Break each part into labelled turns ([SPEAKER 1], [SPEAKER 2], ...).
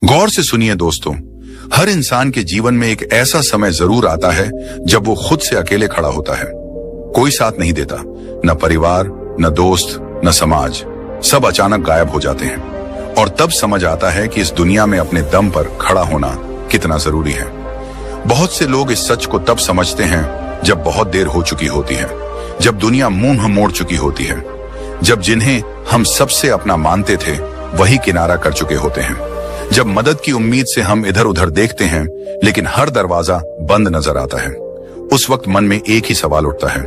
[SPEAKER 1] गौर से सुनिए दोस्तों, हर इंसान के जीवन में एक ऐसा समय जरूर आता है जब वो खुद से अकेले खड़ा होता है। कोई साथ नहीं देता, न परिवार, न दोस्त, न समाज, सब अचानक गायब हो जाते हैं। और तब समझ आता है कि इस दुनिया में अपने दम पर खड़ा होना कितना जरूरी है। बहुत से लोग इस सच को तब समझते हैं जब बहुत देर हो चुकी होती है, जब दुनिया मुंह मोड़ चुकी होती है, जब जिन्हें हम सबसे अपना मानते थे वही किनारा कर चुके होते हैं, जब मदद की उम्मीद से हम इधर उधर देखते हैं लेकिन हर दरवाजा बंद नजर आता है। उस वक्त मन में एक ही सवाल उठता है,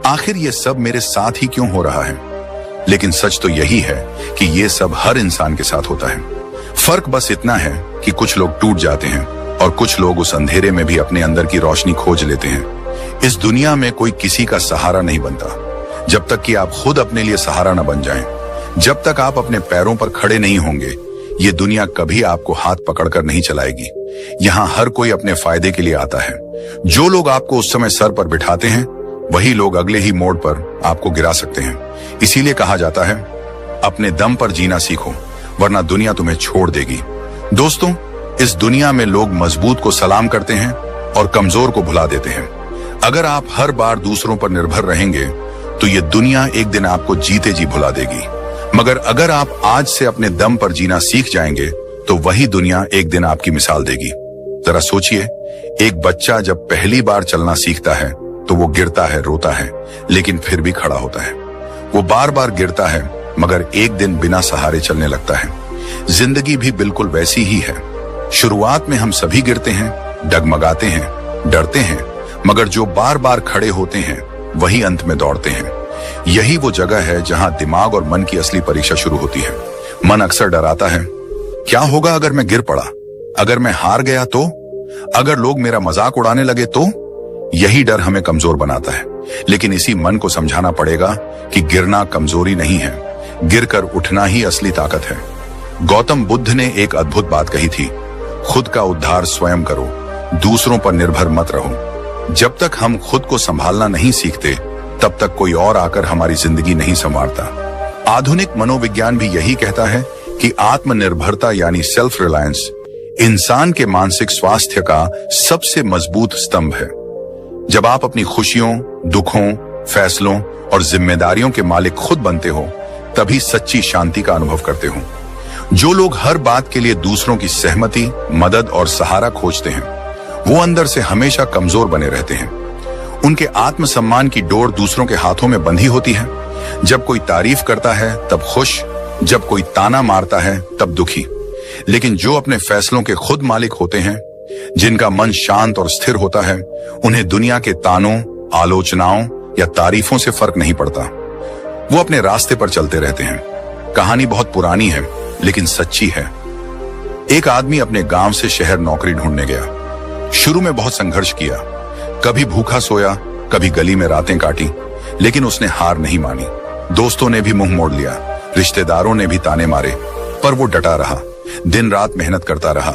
[SPEAKER 1] आखिर ये सब मेरे साथ ही क्यों हो रहा है? लेकिन सच तो यही है कि ये सब हर इंसान के साथ होता है। फर्क बस इतना है कि कुछ लोग टूट जाते हैं और कुछ लोग उस अंधेरे में भी अपने अंदर की रोशनी खोज लेते हैं। इस दुनिया में कोई किसी का सहारा नहीं बनता जब तक कि आप खुद अपने लिए सहारा न बन जाएं। जब तक आप अपने पैरों पर खड़े नहीं होंगे, ये दुनिया कभी आपको हाथ पकड़कर नहीं चलाएगी। यहाँ हर कोई अपने फायदे के लिए आता है। जो लोग आपको उस समय सर पर बिठाते हैं वही लोग अगले ही मोड़ पर आपको गिरा सकते हैं। इसीलिए कहा जाता है, अपने दम पर जीना सीखो वरना दुनिया तुम्हें छोड़ देगी। दोस्तों, इस दुनिया में लोग मजबूत को सलाम करते हैं और कमजोर को भुला देते हैं। अगर आप हर बार दूसरों पर निर्भर रहेंगे तो ये दुनिया एक दिन आपको जीते जी भुला देगी। मगर अगर आप आज से अपने दम पर जीना सीख जाएंगे तो वही दुनिया एक दिन आपकी मिसाल देगी। जरा सोचिए, एक बच्चा जब पहली बार चलना सीखता है तो वो गिरता है, रोता है, लेकिन फिर भी खड़ा होता है। वो बार बार गिरता है मगर एक दिन बिना सहारे चलने लगता है। जिंदगी भी बिल्कुल वैसी ही है। शुरुआत में हम सभी गिरते हैं, डगमगाते हैं, डरते हैं, मगर जो बार बार खड़े होते हैं वही अंत में दौड़ते हैं। यही वो जगह है जहां दिमाग और मन की असली परीक्षा शुरू होती है। मन अक्सर डराता है, क्या होगा अगर मैं गिर पड़ा, अगर मैं हार गया तो, अगर लोग मेरा मजाक उड़ाने लगे तो। यही डर हमें कमजोर बनाता है। लेकिन इसी मन को समझाना पड़ेगा कि गिरना कमजोरी नहीं है, गिरकर उठना ही असली ताकत है। गौतम बुद्ध ने एक अद्भुत बात कही थी, खुद का उद्धार स्वयं करो, दूसरों पर निर्भर मत रहो। जब तक हम खुद को संभालना नहीं सीखते तब तक कोई और आकर हमारी जिंदगी नहीं संवारता। आधुनिक मनोविज्ञान भी यही कहता है कि आत्मनिर्भरता यानी सेल्फ रिलायंस इंसान के मानसिक स्वास्थ्य का सबसे मजबूत स्तंभ है। जब आप अपनी खुशियों, दुखों, फैसलों और जिम्मेदारियों के मालिक खुद बनते हो तभी सच्ची शांति का अनुभव करते हो। जो लोग हर बात के लिए दूसरों की सहमति, मदद और सहारा खोजते हैं वो अंदर से हमेशा कमजोर बने रहते हैं। उनके आत्मसम्मान की डोर दूसरों के हाथों में बंधी होती है। जब कोई तारीफ करता है तब खुश, जब कोई ताना मारता है तब दुखी। लेकिन जो अपने फैसलों के खुद मालिक होते हैं, जिनका मन शांत और स्थिर होता है, उन्हें दुनिया के तानों, आलोचनाओं या तारीफों से फर्क नहीं पड़ता। वो अपने रास्ते पर चलते रहते हैं। कहानी बहुत पुरानी है लेकिन सच्ची है। एक आदमी अपने गांव से शहर नौकरी ढूंढने गया। शुरू में बहुत संघर्ष किया, कभी भूखा सोया, कभी गली में रातें काटी, लेकिन उसने हार नहीं मानी। दोस्तों ने भी मुंह मोड़ लिया, रिश्तेदारों ने भी ताने मारे, पर वो डटा रहा, दिन रात मेहनत करता रहा।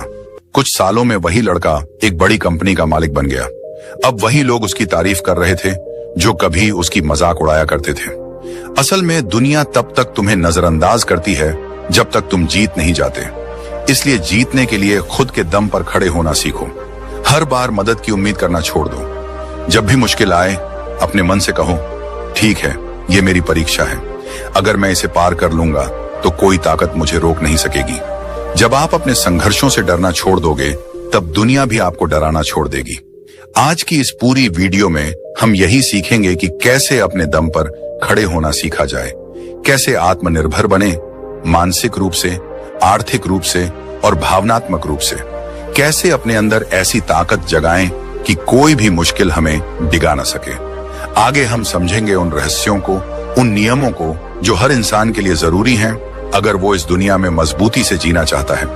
[SPEAKER 1] कुछ सालों में वही लड़का एक बड़ी कंपनी का मालिक बन गया। अब वही लोग उसकी तारीफ कर रहे थे जो कभी उसकी मजाक उड़ाया करते थे। असल में दुनिया तब तक तुम्हें नजरअंदाज करती है जब तक तुम जीत नहीं जाते। इसलिए जीतने के लिए खुद के दम पर खड़े होना सीखो। हर बार मदद की उम्मीद करना छोड़ दो। जब भी मुश्किल आए अपने मन से कहो, ठीक है, ये मेरी परीक्षा है, अगर मैं इसे पार कर लूंगा तो कोई ताकत मुझे रोक नहीं सकेगी। जब आप अपने संघर्षों से डरना छोड़ दोगे तब दुनिया भी आपको डराना छोड़ देगी। आज की इस पूरी वीडियो में हम यही सीखेंगे कि कैसे अपने दम पर खड़े होना सीखा जाए, कैसे आत्मनिर्भर बने, मानसिक रूप से, आर्थिक रूप से और भावनात्मक रूप से, कैसे अपने अंदर ऐसी ताकत जगाएं कि कोई भी मुश्किल हमें डिगा न सके। आगे हम समझेंगे उन रहस्यों को, उन नियमों को जो हर इंसान के लिए जरूरी हैं अगर वो इस दुनिया में मजबूती से जीना चाहता है,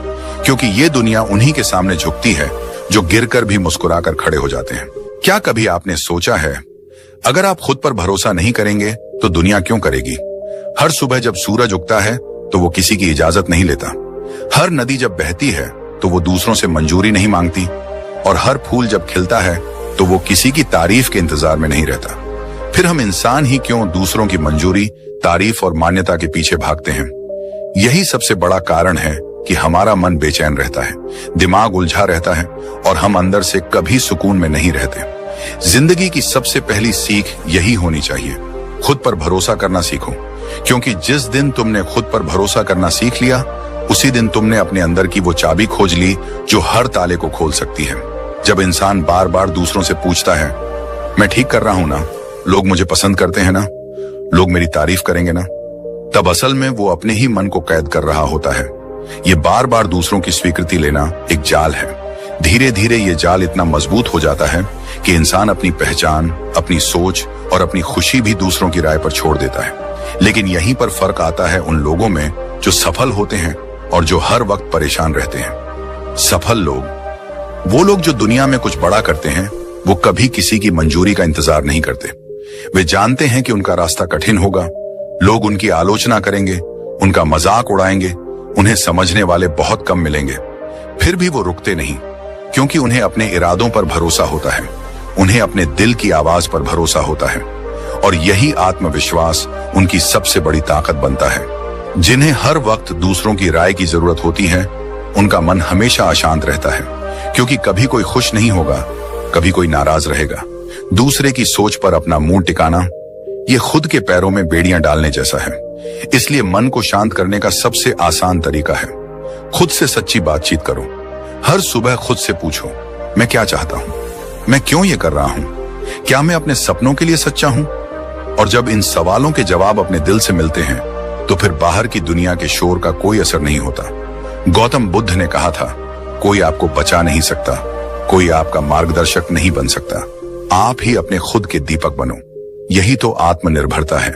[SPEAKER 1] क्योंकि ये दुनिया उन्हीं के सामने झुकती है जो गिरकर भी मुस्कुराकर खड़े हो जाते हैं। क्या कभी आपने सोचा है, अगर आप खुद पर भरोसा नहीं करेंगे तो दुनिया क्यों करेगी? हर सुबह जब सूरज उगता है तो वो किसी की इजाजत नहीं लेता। हर नदी जब बहती है तो वो दूसरों से मंजूरी नहीं मांगती। और हर फूल जब खिलता है तो वो किसी की तारीफ के इंतजार में नहीं रहता। फिर हम इंसान ही क्यों दूसरों की मंजूरी, तारीफ और मान्यता के पीछे भागते हैं? यही सबसे बड़ा कारण है कि हमारा मन बेचैन रहता है, दिमाग उलझा रहता है और हम अंदर से कभी सुकून में नहीं रहते। जिंदगी की सबसे पहली सीख यही होनी चाहिए, खुद पर भरोसा करना सीखो, क्योंकि जिस दिन तुमने खुद पर भरोसा करना सीख लिया, उसी दिन तुमने अपने अंदर की वो चाबी खोज ली जो हर ताले को खोल सकती है। जब इंसान बार बार दूसरों से पूछता है, मैं ठीक कर रहा हूं ना, लोग मुझे पसंद करते हैं ना, लोग मेरी तारीफ करेंगे ना, तब असल में वो अपने ही मन को कैद कर रहा होता है। ये बार बार दूसरों की स्वीकृति लेना एक जाल है। धीरे धीरे ये जाल इतना मजबूत हो जाता है कि इंसान अपनी पहचान, अपनी सोच और अपनी खुशी भी दूसरों की राय पर छोड़ देता है। लेकिन यहीं पर फर्क आता है उन लोगों में जो सफल होते हैं और जो हर वक्त परेशान रहते हैं। सफल लोग, वो लोग जो दुनिया में कुछ बड़ा करते हैं, वो कभी किसी की मंजूरी का इंतजार नहीं करते। वे जानते हैं कि उनका रास्ता कठिन होगा, लोग उनकी आलोचना करेंगे, उनका मजाक उड़ाएंगे, उन्हें समझने वाले बहुत कम मिलेंगे। फिर भी वो रुकते नहीं, क्योंकि उन्हें अपने इरादों पर भरोसा होता है, उन्हें अपने दिल की आवाज पर भरोसा होता है, और यही आत्मविश्वास उनकी सबसे बड़ी ताकत बनता है। जिन्हें हर वक्त दूसरों की राय की जरूरत होती है, उनका मन हमेशा अशांत रहता है, क्योंकि कभी कोई खुश नहीं होगा, कभी कोई नाराज रहेगा। दूसरे की सोच पर अपना मुंह टिकाना, ये खुद के पैरों में बेड़ियां डालने जैसा है। इसलिए मन को शांत करने का सबसे आसान तरीका है, खुद से सच्ची बातचीत करो। हर सुबह खुद से पूछो, मैं क्या चाहता हूं, मैं क्यों ये कर रहा हूं, क्या मैं अपने सपनों के लिए सच्चा हूं? और जब इन सवालों के जवाब अपने दिल से मिलते हैं, तो फिर बाहर की दुनिया के शोर का कोई असर नहीं होता। गौतम बुद्ध ने कहा था, कोई आपको बचा नहीं सकता, कोई आपका मार्गदर्शक नहीं बन सकता, आप ही अपने खुद के दीपक बनो। यही तो आत्मनिर्भरता है,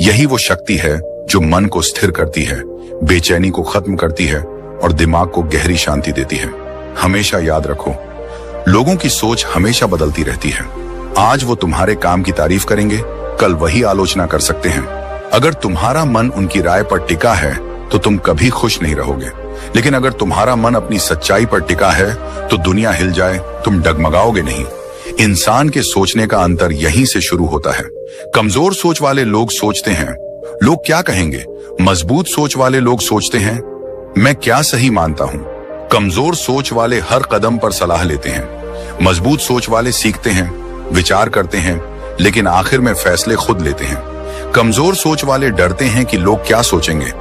[SPEAKER 1] यही वो शक्ति है जो मन को स्थिर करती है, बेचैनी को खत्म करती है और दिमाग को गहरी शांति देती है। हमेशा याद रखो, लोगों की सोच हमेशा बदलती रहती है। आज वो तुम्हारे काम की तारीफ करेंगे, कल वही आलोचना कर सकते हैं। अगर तुम्हारा मन उनकी राय पर टिका है तो तुम कभी खुश नहीं रहोगे, लेकिन अगर तुम्हारा मन अपनी सच्चाई पर टिका है तो दुनिया हिल जाए, तुम डगमगाओगे नहीं। इंसान के सोचने का अंतर यहीं से शुरू होता है। कमजोर सोच वाले लोग सोचते हैं, लोग क्या कहेंगे। मजबूत सोच वाले लोग सोचते हैं, मैं क्या सही मानता हूं। कमजोर सोच वाले हर कदम पर सलाह लेते हैं, मजबूत सोच वाले सीखते हैं, विचार करते हैं, लेकिन आखिर में फैसले खुद लेते हैं। कमजोर सोच वाले डरते हैं कि लोग क्या सोचेंगे,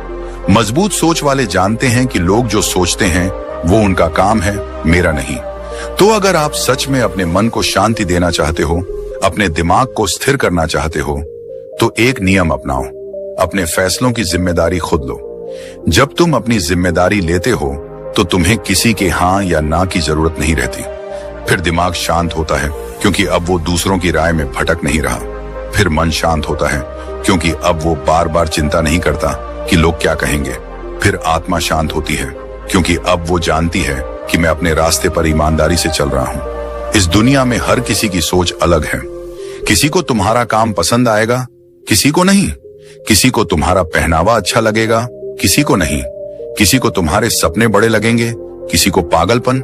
[SPEAKER 1] मजबूत सोच वाले जानते हैं कि लोग जो सोचते हैं वो उनका काम है, मेरा नहीं। तो अगर आप सच में अपने मन को शांति देना चाहते हो, अपने दिमाग को स्थिर करना चाहते हो, तो एक नियम अपनाओ, अपने फैसलों की जिम्मेदारी खुद लो। जब तुम अपनी जिम्मेदारी लेते हो तो तुम्हें किसी के हाँ या ना की जरूरत नहीं रहती। फिर दिमाग शांत होता है, क्योंकि अब वो दूसरों की राय में भटक नहीं रहा। फिर मन शांत होता है, क्योंकि अब वो बार बार चिंता नहीं करता कि लोग क्या कहेंगे। फिर आत्मा शांत होती है, क्योंकि अब वो जानती है कि मैं अपने रास्ते पर ईमानदारी से चल रहा हूं। इस दुनिया में हर किसी की सोच अलग है। किसी को तुम्हारा काम पसंद आएगा, किसी को नहीं। किसी को तुम्हारा पहनावा अच्छा लगेगा, किसी को नहीं। किसी को तुम्हारे सपने बड़े लगेंगे, किसी को पागलपन।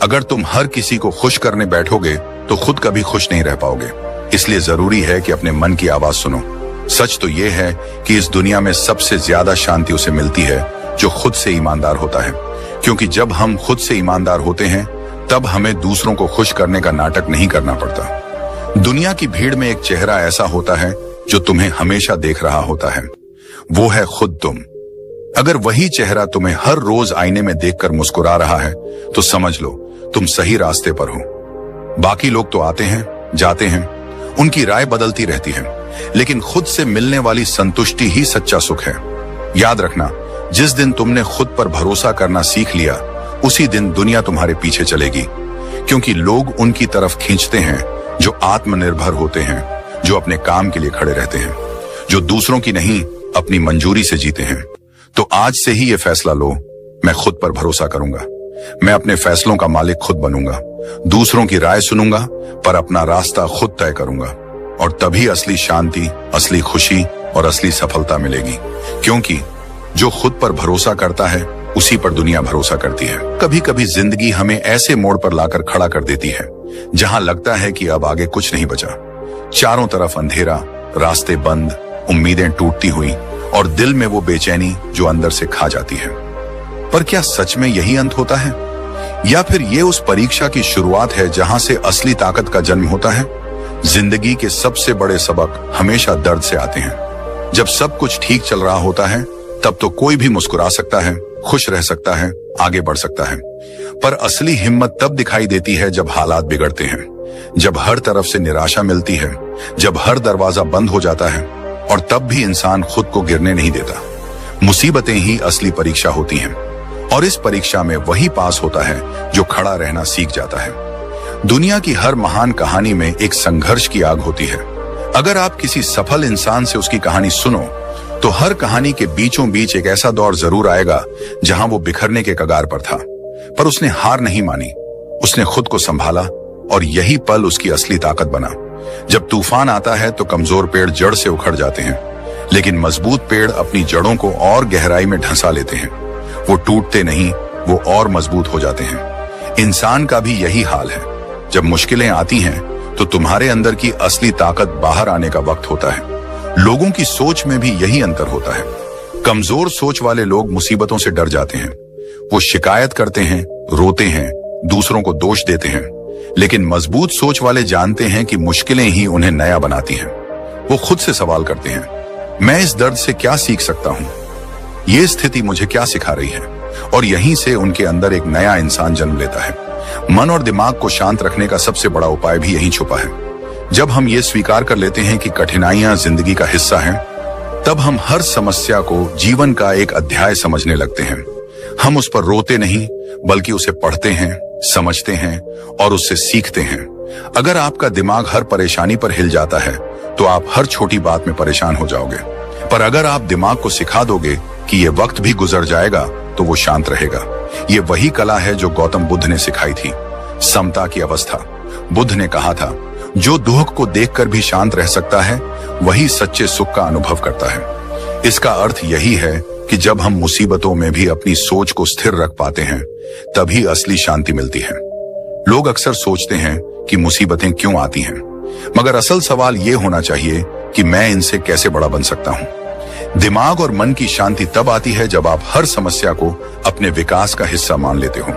[SPEAKER 1] अगर तुम हर किसी को खुश करने बैठोगे तो खुद कभी खुश नहीं रह पाओगे। इसलिए जरूरी है कि अपने मन की आवाज सुनो। सच तो यह है कि इस दुनिया में सबसे ज्यादा शांति उसे मिलती है जो खुद से ईमानदार होता है, क्योंकि जब हम खुद से ईमानदार होते हैं तब हमें दूसरों को खुश करने का नाटक नहीं करना पड़ता। दुनिया की भीड़ में एक चेहरा ऐसा होता है जो तुम्हें हमेशा देख रहा होता है, वो है खुद तुम। अगर वही चेहरा तुम्हें हर रोज आईने में देखकर मुस्कुरा रहा है तो समझ लो तुम सही रास्ते पर हो। बाकी लोग तो आते हैं, जाते हैं, उनकी राय बदलती रहती है, लेकिन खुद से मिलने वाली संतुष्टि ही सच्चा सुख है। याद रखना, जिस दिन तुमने खुद पर भरोसा करना सीख लिया, उसी दिन दुनिया तुम्हारे पीछे चलेगी, क्योंकि लोग उनकी तरफ खींचते हैं जो आत्मनिर्भर होते हैं, जो अपने काम के लिए खड़े रहते हैं, जो दूसरों की नहीं अपनी मंजूरी से जीते हैं। तो आज से ही ये फैसला लो, मैं खुद पर भरोसा करूंगा, मैं अपने फैसलों का मालिक खुद बनूंगा, दूसरों की राय सुनूंगा पर अपना रास्ता खुद तय करूंगा, और तभी असली शांति, असली खुशी और असली सफलता मिलेगी। क्योंकि जो खुद पर भरोसा करता है उसी पर दुनिया भरोसा करती है। कभी कभी जिंदगी हमें ऐसे मोड़ पर लाकर खड़ा कर देती है जहां लगता है कि अब आगे कुछ नहीं बचा। चारों तरफ अंधेरा, रास्ते बंद, उम्मीदें टूटती हुई और दिल में वो बेचैनी जो अंदर से खा जाती है। पर क्या सच में यही अंत होता है, या फिर ये उस परीक्षा की शुरुआत है जहां से असली ताकत का जन्म होता है? जिंदगी के सबसे बड़े सबक हमेशा दर्द से आते हैं। जब सब कुछ ठीक चल रहा होता है तब तो कोई भी मुस्कुरा सकता है, खुश रह सकता है, आगे बढ़ सकता है। पर असली हिम्मत तब दिखाई देती है जब हालात बिगड़ते हैं, जब हर तरफ से निराशा मिलती है, जब हर दरवाजा बंद हो जाता है, और तब भी इंसान खुद को गिरने नहीं देता। मुसीबतें ही असली परीक्षा होती हैं, और इस परीक्षा में वही पास होता है जो खड़ा रहना सीख जाता है। दुनिया की हर महान कहानी में एक संघर्ष की आग होती है। अगर आप किसी सफल इंसान से उसकी कहानी सुनो तो हर कहानी के बीचों बीच एक ऐसा दौर जरूर आएगा जहां वो बिखरने के कगार पर था, पर उसने हार नहीं मानी, उसने खुद को संभाला, और यही पल उसकी असली ताकत बना। जब तूफान आता है तो कमजोर पेड़ जड़ से उखड़ जाते हैं, लेकिन मजबूत पेड़ अपनी जड़ों को और गहराई में ढंसा लेते हैं। वो टूटते नहीं, वो और मजबूत हो जाते हैं। इंसान का भी यही हाल है। जब मुश्किलें आती हैं तो तुम्हारे अंदर की असली ताकत बाहर आने का वक्त होता है। लोगों की सोच में भी यही अंतर होता है। कमजोर सोच वाले लोग मुसीबतों से डर जाते हैं, वो शिकायत करते हैं, रोते हैं, दूसरों को दोष देते हैं। लेकिन मजबूत सोच वाले जानते हैं कि मुश्किलें ही उन्हें नया बनाती हैं। वो खुद से सवाल करते हैं, मैं इस दर्द से क्या सीख सकता हूं, ये स्थिति मुझे क्या सिखा रही है, और यहीं से उनके अंदर एक नया इंसान जन्म लेता है। मन और दिमाग को शांत रखने का सबसे बड़ा उपाय भी यहीं छुपा है। जब हम ये स्वीकार कर लेते हैं कि कठिनाइयां जिंदगी का हिस्सा हैं, तब हम हर समस्या को जीवन का एक अध्याय समझने लगते हैं। हम उस पर रोते नहीं, बल्कि उसे पढ़ते हैं, समझते हैं और उससे सीखते हैं। अगर आपका दिमाग हर परेशानी पर हिल जाता है तो आप हर छोटी बात में परेशान हो जाओगे, पर अगर आप दिमाग को सिखा दोगे कि ये वक्त भी गुजर जाएगा तो वो शांत रहेगा। ये वही कला है जो गौतम बुद्ध ने सिखाई थी, समता की अवस्था। बुद्ध ने कहा था, जो दुख को देखकर भी शांत रह सकता है वही सच्चे सुख का अनुभव करता है। इसका अर्थ यही है कि जब हम मुसीबतों में भी अपनी सोच को स्थिर रख पाते हैं तभी असली शांति मिलती है। लोग अक्सर सोचते हैं कि मुसीबतें क्यों आती हैं, मगर असल सवाल ये होना चाहिए कि मैं इनसे कैसे बड़ा बन सकता हूं। दिमाग और मन की शांति तब आती है जब आप हर समस्या को अपने विकास का हिस्सा मान लेते हो,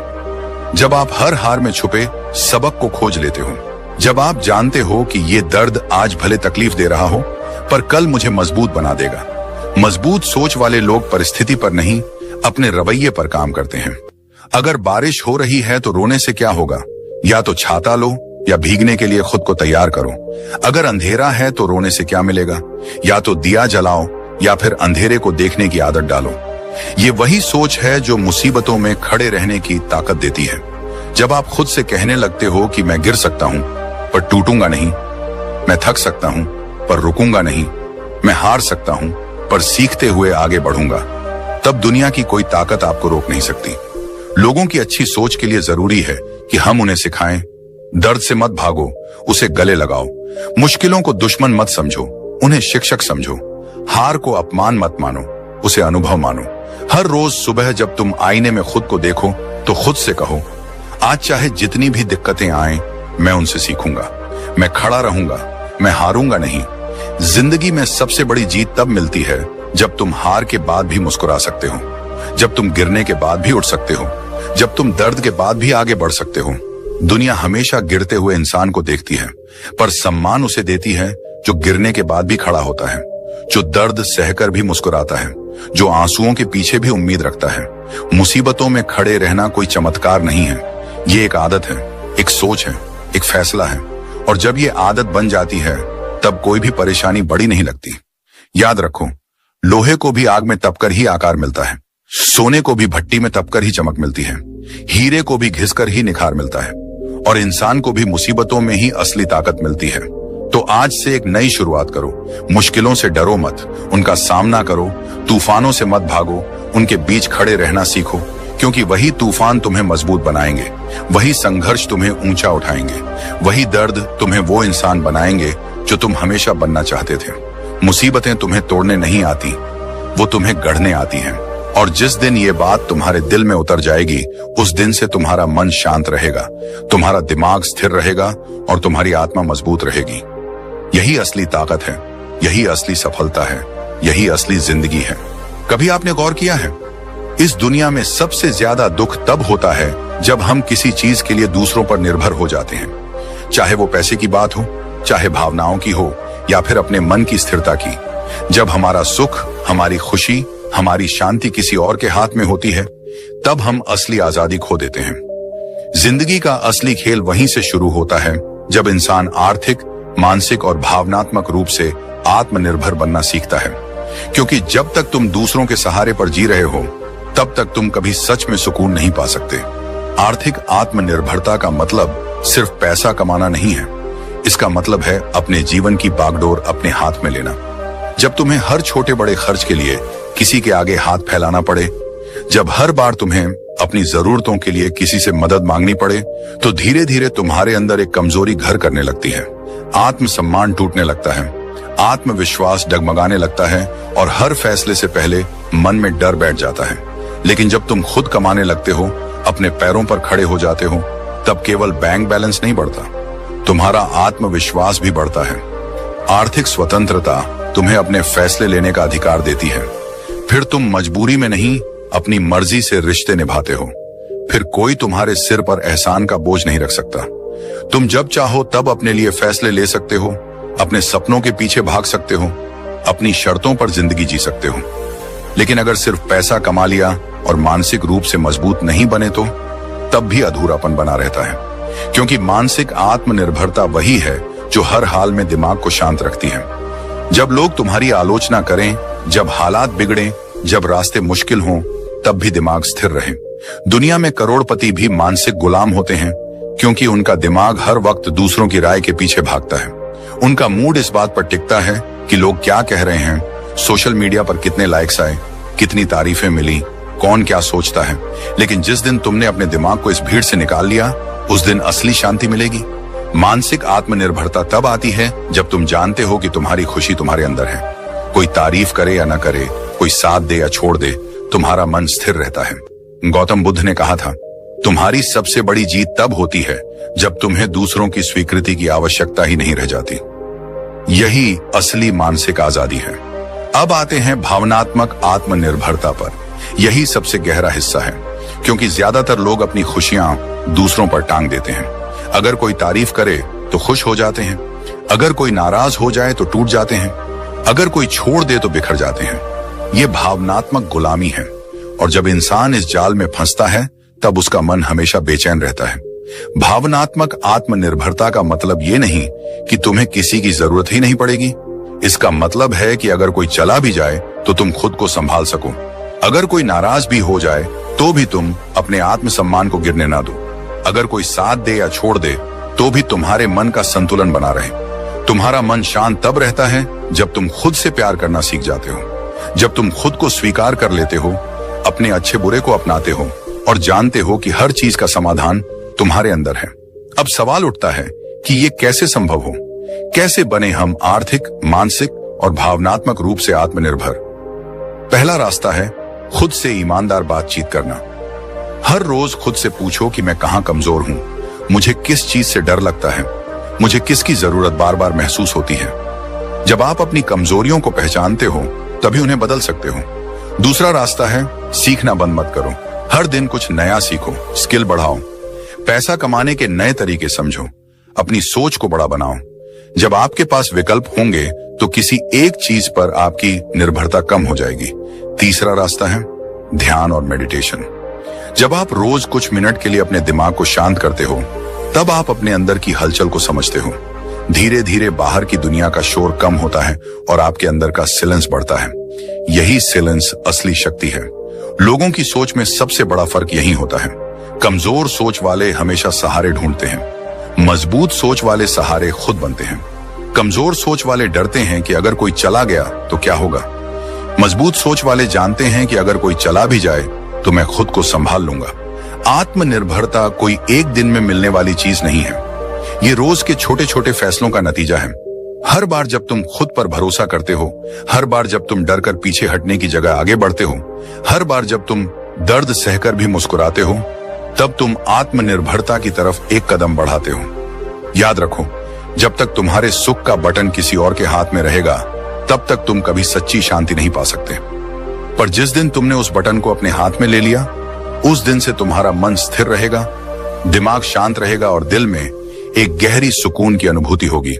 [SPEAKER 1] जब आप हर हार में छुपे सबक को खोज लेते हो, जब आप जानते हो कि ये दर्द आज भले तकलीफ दे रहा हो पर कल मुझे मजबूत बना देगा। मजबूत सोच वाले लोग परिस्थिति पर नहीं, अपने रवैये पर काम करते हैं। अगर बारिश हो रही है तो रोने से क्या होगा, या तो छाता लो या भीगने के लिए खुद को तैयार करो। अगर अंधेरा है तो रोने से क्या मिलेगा, या तो दिया जलाओ या फिर अंधेरे को देखने की आदत डालो। ये वही सोच है जो मुसीबतों में खड़े रहने की ताकत देती है। जब आप खुद से कहने लगते हो कि मैं गिर सकता हूं पर टूटूंगा नहीं, मैं थक सकता हूं पर रुकूंगा नहीं, मैं हार सकता हूं पर सीखते हुए आगे बढ़ूंगा, तब दुनिया की कोई ताकत आपको रोक नहीं सकती। लोगों की अच्छी सोच के लिए जरूरी है कि हम उन्हें सिखाएं, दर्द से मत भागो, उसे गले लगाओ। मुश्किलों को दुश्मन मत समझो, उन्हें शिक्षक समझो। हार को अपमान मत मानो, उसे अनुभव मानो। हर रोज सुबह जब तुम आईने में खुद को देखो तो खुद से कहो, आज चाहे जितनी भी दिक्कतें आएं, मैं उनसे सीखूंगा, मैं खड़ा रहूंगा, मैं हारूंगा नहीं। जिंदगी में सबसे बड़ी जीत तब मिलती है जब तुम हार के बाद भी मुस्कुरा सकते हो, जब तुम गिरने के बाद भी उठ सकते हो, जब तुम दर्द के बाद भी आगे बढ़ सकते हो। दुनिया हमेशा गिरते हुए इंसान को देखती है, पर सम्मान उसे देती है जो गिरने के बाद भी खड़ा होता है, जो दर्द सहकर भी मुस्कुराता है, जो आंसुओं के पीछे भी उम्मीद रखता है। मुसीबतों में खड़े रहना कोई चमत्कार नहीं है, ये एक आदत है, एक सोच है, एक फैसला है, और जब ये आदत बन जाती है तब कोई भी परेशानी बड़ी नहीं लगती। याद रखो, लोहे को भी आग में तपकर ही आकार मिलता है, सोने को भी भट्टी में तपकर ही चमक मिलती है, हीरे को भी घिसकर ही निखार मिलता है, और इंसान को भी मुसीबतों में ही असली ताकत मिलती है। तो आज से एक नई शुरुआत करो। मुश्किलों से डरो मत, उनका सामना करो। तूफानों से मत भागो, उनके बीच खड़े रहना सीखो, क्योंकि वही तूफान तुम्हें मजबूत बनाएंगे, वही संघर्ष तुम्हें ऊंचा उठाएंगे, वही दर्द तुम्हें वो इंसान बनाएंगे जो तुम हमेशा बनना चाहते थे। मुसीबतें तुम्हें तोड़ने नहीं आती, वो तुम्हें गढ़ने आती हैं। और जिस दिन ये बात तुम्हारे दिल में उतर जाएगी, उस दिन से तुम्हारा मन शांत रहेगा, तुम्हारा दिमाग स्थिर रहेगा और तुम्हारी आत्मा मजबूत रहेगी। यही असली ताकत है, यही असली सफलता है, यही असली जिंदगी है। कभी आपने गौर किया है, इस दुनिया में सबसे ज्यादा दुख तब होता है जब हम किसी चीज के लिए दूसरों पर निर्भर हो जाते हैं, चाहे वो पैसे की बात हो, चाहे भावनाओं की हो, या फिर अपने मन की स्थिरता की। जब हमारा सुख, हमारी खुशी, हमारी शांति किसी और के हाथ में होती है, तब हम असली आजादी खो देते हैं। जिंदगी का असली खेल वहीं से शुरू होता है जब इंसान आर्थिक, मानसिक और भावनात्मक रूप से आत्मनिर्भर बनना सीखता है। क्योंकि जब तक तुम दूसरों के सहारे पर जी रहे हो, तब तक तुम कभी सच में सुकून नहीं पा सकते। आर्थिक आत्मनिर्भरता का मतलब सिर्फ पैसा कमाना नहीं है। इसका मतलब है अपने जीवन की बागडोर अपने हाथ में लेना। जब तुम्हें हर छोटे बड़े खर्च के लिए किसी के आगे हाथ फैलाना पड़े, जब हर बार तुम्हें अपनी जरूरतों के लिए किसी से मदद मांगनी पड़े, तो धीरे धीरे तुम्हारे अंदर एक कमजोरी घर करने लगती है। आत्मसम्मान टूटने लगता है, आत्मविश्वास डगमगाने लगता है और हर फैसले से पहले मन में डर बैठ जाता है। लेकिन जब तुम खुद कमाने लगते हो, अपने पैरों पर खड़े हो जाते हो, तब केवल बैंक बैलेंस नहीं बढ़ता, तुम्हारा आत्मविश्वास भी बढ़ता है। आर्थिक स्वतंत्रता तुम्हें अपने फैसले लेने का अधिकार देती है। फिर तुम मजबूरी में नहीं, अपनी मर्जी से रिश्ते निभाते हो। फिर कोई तुम्हारे सिर पर एहसान का बोझ नहीं रख सकता। तुम जब चाहो तब अपने लिए फैसले ले सकते हो, अपने सपनों के पीछे भाग सकते हो, अपनी शर्तों पर जिंदगी जी सकते हो। लेकिन अगर सिर्फ पैसा कमा लिया और मानसिक रूप से मजबूत नहीं बने, तो तब भी अधूरापन बना रहता है। क्योंकि मानसिक आत्मनिर्भरता वही है जो हर हाल में दिमाग को शांत रखती है। जब लोग तुम्हारी आलोचना करें, जब हालात बिगड़ें, जब रास्ते मुश्किल हों, तब भी दिमाग स्थिर रहे। दुनिया में करोड़पति भी मानसिक गुलाम होते हैं, क्योंकि उनका दिमाग हर वक्त दूसरों की राय के पीछे भागता है। उनका मूड इस बात पर टिकता है कि लोग क्या कह रहे हैं, सोशल मीडिया पर कितने लाइक्स आए, कितनी तारीफें मिली, कौन क्या सोचता है। लेकिन जिस दिन तुमने अपने दिमाग को इस भीड़ से निकाल लिया, उस दिन असली शांति मिलेगी। मानसिक आत्मनिर्भरता तब आती है जब तुम जानते हो कि तुम्हारी खुशी तुम्हारे अंदर है। कोई तारीफ करे या ना करे, कोई साथ दे या छोड़ दे, तुम्हारा मन स्थिर रहता है। गौतम बुद्ध ने कहा था, तुम्हारी सबसे बड़ी जीत तब होती है जब तुम्हें दूसरों की स्वीकृति की आवश्यकता ही नहीं रह जाती। यही असली मानसिक आजादी है। अब आते हैं भावनात्मक आत्मनिर्भरता पर। यही सबसे गहरा हिस्सा है, क्योंकि ज्यादातर लोग अपनी खुशियां दूसरों पर टांग देते हैं। अगर कोई तारीफ करे तो खुश हो जाते हैं, अगर कोई नाराज हो जाए तो टूट जाते हैं, अगर कोई छोड़ दे तो बिखर जाते हैं। ये भावनात्मक गुलामी है, और जब इंसान इस जाल में फंसता है, तब उसका मन हमेशा बेचैन रहता है। भावनात्मक आत्मनिर्भरता का मतलब ये नहीं कि तुम्हें किसी की जरूरत ही नहीं पड़ेगी। इसका मतलब है कि अगर कोई चला भी जाए तो तुम खुद को संभाल सको। अगर कोई नाराज भी हो जाए तो भी तुम अपने आत्मसम्मान को गिरने ना दो। अगर कोई साथ दे या छोड़ दे तो भी तुम्हारे मन का संतुलन बना रहे। तुम्हारा मन शांत तब रहता है जब तुम खुद से प्यार करना सीख जाते हो, जब तुम खुद को स्वीकार कर लेते हो, अपने अच्छे बुरे को अपनाते हो और जानते हो कि हर चीज का समाधान तुम्हारे अंदर है। अब सवाल उठता है कि ये कैसे संभव हो? कैसे बने हम आर्थिक, मानसिक और भावनात्मक रूप से आत्मनिर्भर? पहला रास्ता है खुद से ईमानदार बातचीत करना। हर रोज खुद से पूछो कि मैं कहां कमजोर हूं, मुझे किस चीज से डर लगता है, मुझे किसकी जरूरत बार बार महसूस होती है। जब आप अपनी कमजोरियों को पहचानते हो, तभी उन्हें बदल सकते हो। दूसरा रास्ता है सीखना बंद मत करो। हर दिन कुछ नया सीखो, स्किल बढ़ाओ, पैसा कमाने के नए तरीके समझो, अपनी सोच को बड़ा बनाओ। जब आपके पास विकल्प होंगे तो किसी एक चीज पर आपकी निर्भरता कम हो जाएगी। तीसरा रास्ता है ध्यान और मेडिटेशन। जब आप रोज कुछ मिनट के लिए अपने दिमाग को शांत करते हो, तब आप अपने अंदर की हलचल को समझते हो। धीरे धीरे बाहर की दुनिया का शोर कम होता है और आपके अंदर का साइलेंस बढ़ता है। यही साइलेंस असली शक्ति है। लोगों की सोच में सबसे बड़ा फर्क यही होता है। कमजोर सोच वाले हमेशा सहारे ढूंढते हैं, मजबूत सोच वाले सहारे खुद बनते हैं। कमजोर सोच वाले डरते हैं कि अगर कोई चला गया तो क्या होगा। मजबूत सोच वाले जानते हैं कि अगर कोई चला भी जाए तो मैं खुद को संभाल लूंगा। आत्मनिर्भरता कोई एक दिन में मिलने वाली चीज नहीं है। ये रोज के छोटे छोटे फैसलों का नतीजा है। हर बार जब तुम खुद पर भरोसा करते हो, हर बार जब तुम डर कर पीछे हटने की जगह आगे बढ़ते हो, हर बार जब तुम दर्द सहकर भी मुस्कुराते हो, तब तुम आत्मनिर्भरता की तरफ एक कदम बढ़ाते हो। याद रखो, जब तक तुम्हारे सुख का बटन किसी और के हाथ में रहेगा, तब तक तुम कभी सच्ची शांति नहीं पा सकते। पर पर जिस दिन तुमने उस बटन को अपने हाथ में ले लिया, उस दिन से तुम्हारा मन स्थिर रहेगा, दिमाग शांत रहेगा और दिल में एक गहरी सुकून की अनुभूति होगी।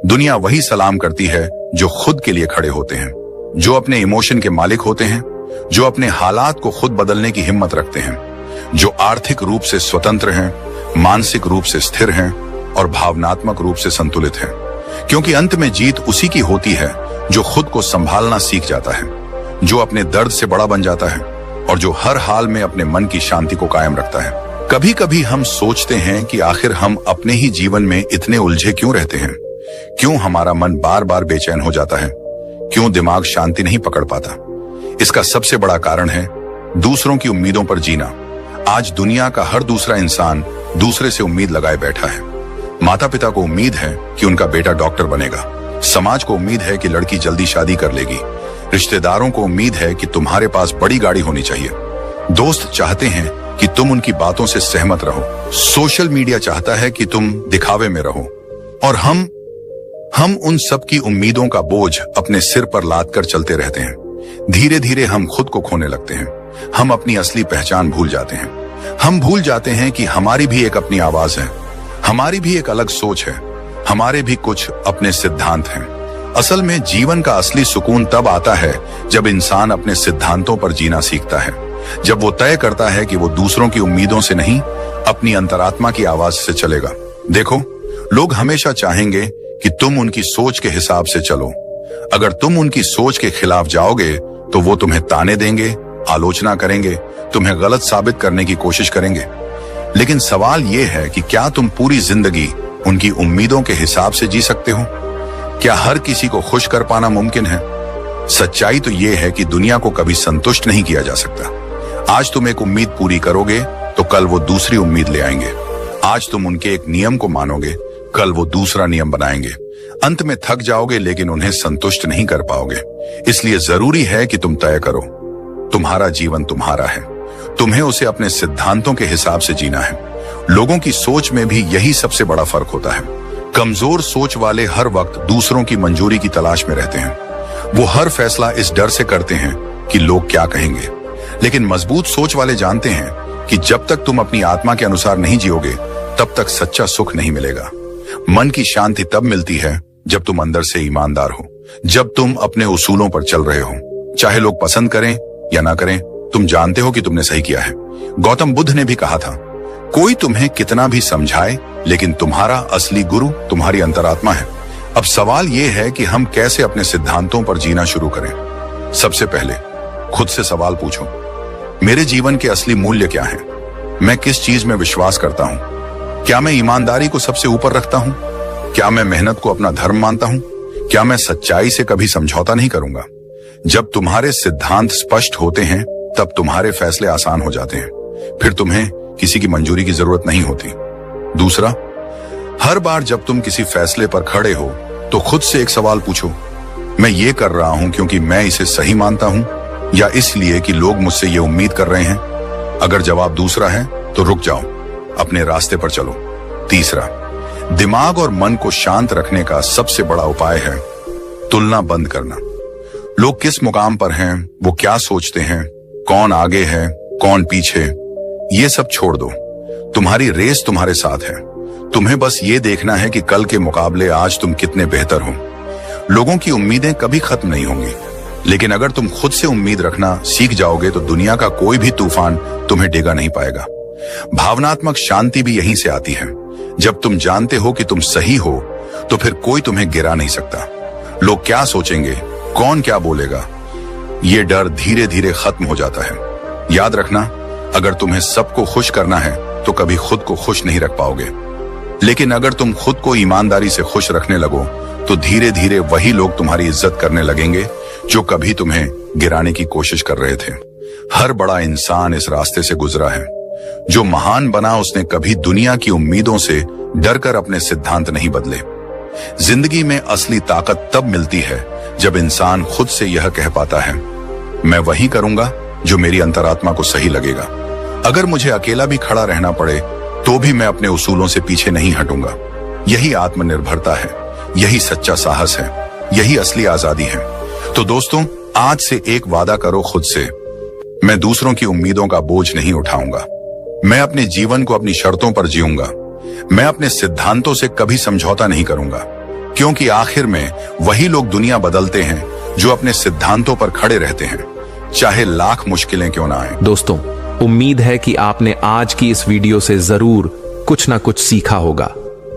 [SPEAKER 1] दुनिया वही सलाम करती है जो खुद के लिए खड़े होते हैं, जो अपने इमोशन के मालिक होते हैं, जो अपने हालात को खुद बदलने की हिम्मत रखते हैं, जो आर्थिक रूप से स्वतंत्र हैं, मानसिक रूप से स्थिर हैं और भावनात्मक रूप से संतुलित हैं। क्योंकि अंत में जीत उसी की होती है जो खुद को संभालना सीख जाता है, जो अपने दर्द से बड़ा बन जाता है और जो हर हाल में अपने मन की शांति को कायम रखता है। कभी कभी हम सोचते हैं कि आखिर हम अपने ही जीवन में इतने उलझे क्यों रहते हैं, क्यों हमारा मन बार बार बेचैन हो जाता है, क्यों दिमाग शांति नहीं पकड़ पाता। इसका सबसे बड़ा कारण है दूसरों की उम्मीदों पर जीना। आज दुनिया का हर दूसरा इंसान दूसरे से उम्मीद लगाए बैठा है। माता पिता को उम्मीद है कि उनका बेटा डॉक्टर बनेगा, समाज को उम्मीद है कि लड़की जल्दी शादी कर लेगी, रिश्तेदारों को उम्मीद है कि तुम्हारे पास बड़ी गाड़ी होनी चाहिए, दोस्त चाहते हैं कि तुम उनकी बातों से सहमत रहो, सोशल मीडिया चाहता है कि तुम दिखावे में रहो और हम उन सब की उम्मीदों का बोझ अपने सिर पर लाद कर चलते रहते हैं। धीरे धीरे हम खुद को खोने लगते हैं, हम अपनी असली पहचान भूल जाते हैं। हम भूल जाते हैं कि हमारी भी एक अपनी आवाज है, हमारी भी एक अलग सोच है, हमारे भी कुछ अपने सिद्धांत हैं। असल में जीवन का असली सुकून तब आता है जब इंसान अपने सिद्धांतों पर जीना सीखता है, जब वो तय करता है कि वो दूसरों की उम्मीदों से नहीं, अपनी अंतरात्मा की आवाज से चलेगा। देखो, लोग हमेशा चाहेंगे कि तुम उनकी सोच के हिसाब से चलो। अगर तुम उनकी सोच के खिलाफ जाओगे तो वो तुम्हें ताने देंगे, आलोचना करेंगे, तुम्हें गलत साबित करने की कोशिश करेंगे। लेकिन सवाल यह है कि क्या तुम पूरी जिंदगी उनकी उम्मीदों के हिसाब से जी सकते हो? क्या हर किसी को खुश कर पाना मुमकिन है? सच्चाई तो यह है कि दुनिया को कभी संतुष्ट नहीं किया जा सकता। आज तुम एक उम्मीद पूरी करोगे तो कल वो दूसरी उम्मीद ले आएंगे। आज तुम उनके एक नियम को मानोगे, कल वो दूसरा नियम बनाएंगे। अंत में थक जाओगे लेकिन उन्हें संतुष्ट नहीं कर पाओगे। इसलिए जरूरी है कि तुम तय करो, तुम्हारा जीवन तुम्हारा है, तुम्हें उसे अपने सिद्धांतों के हिसाब से जीना है। लोगों की सोच में भी यही सबसे बड़ा फर्क होता है। कमजोर सोच वाले हर वक्त दूसरों की मंजूरी की तलाश में रहते हैं। वो हर फैसला इस डर से करते हैं कि लोग क्या कहेंगे। लेकिन मजबूत सोच वाले जानते हैं कि जब तक तुम अपनी आत्मा के अनुसार नहीं जियोगे तब तक सच्चा सुख नहीं मिलेगा। मन की शांति तब मिलती है जब तुम अंदर से ईमानदार हो, जब तुम अपने उसूलों पर चल रहे हो। चाहे लोग पसंद करें या ना करें, तुम जानते हो कि तुमने सही किया है। गौतम बुद्ध ने भी कहा था, कोई तुम्हें कितना भी समझाए लेकिन तुम्हारा असली गुरु तुम्हारी अंतरात्मा है। अब सवाल यह है कि हम कैसे अपने सिद्धांतों पर जीना शुरू करें। सबसे पहले खुद से सवाल पूछो, मेरे जीवन के असली मूल्य क्या हैं? मैं किस चीज में विश्वास करता हूं? क्या मैं ईमानदारी को सबसे ऊपर रखता हूं? क्या मैं मेहनत को अपना धर्म मानता हूं? क्या मैं सच्चाई से कभी समझौता नहीं करूंगा? जब तुम्हारे सिद्धांत स्पष्ट होते हैं तब तुम्हारे फैसले आसान हो जाते हैं। फिर तुम्हें किसी की मंजूरी की जरूरत नहीं होती। दूसरा, हर बार जब तुम किसी फैसले पर खड़े हो तो खुद से एक सवाल पूछो, मैं ये कर रहा हूं क्योंकि मैं इसे सही मानता हूं या इसलिए कि लोग मुझसे ये उम्मीद कर रहे हैं? अगर जवाब दूसरा है तो रुक जाओ, अपने रास्ते पर चलो। तीसरा, दिमाग और मन को शांत रखने का सबसे बड़ा उपाय है तुलना बंद करना। लोग किस मुकाम पर हैं, वो क्या सोचते हैं, कौन आगे है, कौन पीछे, ये सब छोड़ दो। तुम्हारी रेस तुम्हारे साथ है। तुम्हें बस ये देखना है कि कल के मुकाबले आज तुम कितने बेहतर हो। लोगों की उम्मीदें कभी खत्म नहीं होंगी, लेकिन अगर तुम खुद से उम्मीद रखना सीख जाओगे तो दुनिया का कोई भी तूफान तुम्हें डिगा नहीं पाएगा। भावनात्मक शांति भी यहीं से आती है। जब तुम जानते हो कि तुम सही हो तो फिर कोई तुम्हें गिरा नहीं सकता। लोग क्या सोचेंगे, कौन क्या बोलेगा, ये डर धीरे धीरे खत्म हो जाता है। याद रखना, अगर तुम्हें सबको खुश करना है तो कभी खुद को खुश नहीं रख पाओगे। लेकिन अगर तुम खुद को ईमानदारी से खुश रखने लगो तो धीरे धीरे वही लोग तुम्हारी इज्जत करने लगेंगे जो कभी तुम्हें गिराने की कोशिश कर रहे थे। हर बड़ा इंसान इस रास्ते से गुजरा है। जो महान बना उसने कभी दुनिया की उम्मीदों से डरकर अपने सिद्धांत नहीं बदले। जिंदगी में असली ताकत तब मिलती है जब इंसान खुद से यह कह पाता है, मैं वही करूंगा जो मेरी अंतरात्मा को सही लगेगा। अगर मुझे अकेला भी खड़ा रहना पड़े तो भी मैं अपने उसूलों से पीछे नहीं हटूंगा। यही आत्मनिर्भरता है, यही सच्चा साहस है, यही असली आजादी है। तो दोस्तों, आज से एक वादा करो खुद से, मैं दूसरों की उम्मीदों का बोझ नहीं उठाऊंगा। मैं अपने जीवन को अपनी शर्तों पर जीऊंगा। मैं अपने सिद्धांतों से कभी समझौता नहीं करूंगा, क्योंकि आखिर में वही लोग दुनिया बदलते हैं जो अपने सिद्धांतों पर खड़े रहते हैं, चाहे लाख मुश्किलें क्यों ना आए।
[SPEAKER 2] दोस्तों, उम्मीद है कि आपने आज की इस वीडियो से जरूर कुछ ना कुछ सीखा होगा।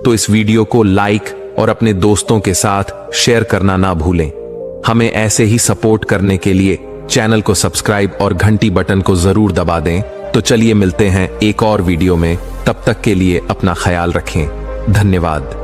[SPEAKER 2] तो इस वीडियो को लाइक और अपने दोस्तों के साथ शेयर करना ना भूलें। हमें ऐसे ही सपोर्ट करने के लिए चैनल को सब्सक्राइब और घंटी बटन को जरूर दबा दें। तो चलिए मिलते हैं एक और वीडियो में। तब तक के लिए अपना ख्याल रखें। धन्यवाद।